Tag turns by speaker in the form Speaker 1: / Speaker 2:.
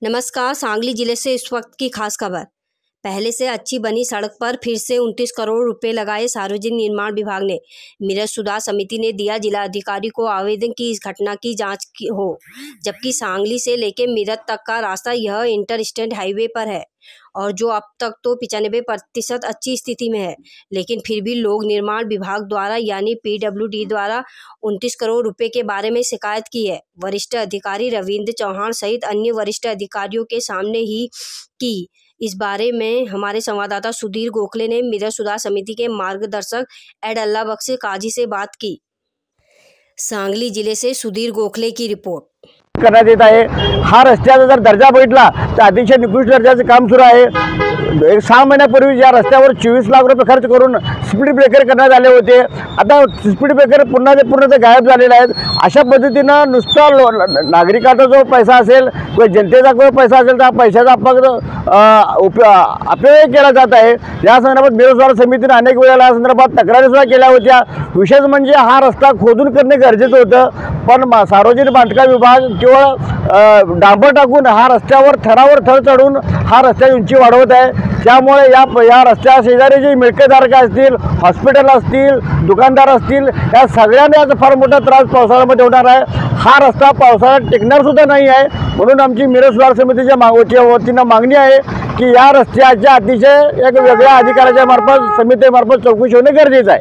Speaker 1: नमस्कार। सांगली जिले से इस वक्त की खास खबर। पहले से अच्छी बनी सड़क पर फिर से 29 करोड़ रुपए लगाए सार्वजनिक निर्माण विभाग ने। मिरज सुधार समिति ने दिया जिला अधिकारी को आवेदन की इस घटना की जांच हो, जबकि सांगली से लेकर मिरज तक का रास्ता यह इंटर स्टेट हाईवे पर है और जो अब तक तो 95% अच्छी स्थिति में है, लेकिन फिर भी लोग निर्माण विभाग द्वारा यानी PWD द्वारा 29 करोड़ रुपए के बारे में शिकायत की है। वरिष्ठ अधिकारी रविंद्र चौहान सहित अन्य वरिष्ठ अधिकारियों के सामने ही की। इस बारे में हमारे संवाददाता सुधीर गोखले ने मिरज सुधार समिति के मार्गदर्शक एड अल्लाह बख्श काजी से बात की। सांगली जिले से सुधीर गोखले की रिपोर्ट।
Speaker 2: करण्यात येत आहे। हा रस्त्याचा जर दर्जा बघितला तर अतिशय निकृष्ट दर्जाचे काम सुरू आहे। 6 महिन्यापूर्वी या रस्त्यावर 24 लाख रुपये खर्च करून स्पीड ब्रेकर करण्यात आले होते। आता स्पीड ब्रेकर पूर्ण गायब झालेले आहेत। अशा पद्धतीनं नुसता नागरिकांचा जो पैसा असेल किंवा जनतेचा जो पैसा असेल त्या पैशाचा अपव्यय केला जात आहे। या संदर्भात मिरज सुधार समितीने अनेक वेळा या संदर्भात तक्रारी सुद्धा केल्या होत्या। विशेष म्हणजे हा रस्ता खोदून करणे गरजेचं होतं, पण सार्वजनिक बांधकाम विभाग केवळ डांबर टाकून हा रस्त्यावर थरावर थर चढून हा रस्त्याची उंची वाढवत आहे। त्यामुळे या रस्त्या शेजारी जे मिळकतधारक असतील, हॉस्पिटल असतील, दुकानदार असतील, या सगळ्यांना याचा फार मोठा त्रास पावसाळ्यामध्ये होणार आहे। हा रस्ता पावसाळ्यात टिकणार सुद्धा नाही आहे। म्हणून आमची मिरज सुधार समितीच्या वतीनं मागणी आहे की या रस्त्याच्या अतिशय एक वेगळ्या अधिकाऱ्याच्या मार्फत समितीमार्फत चौकशी होणे गरजेचं आहे।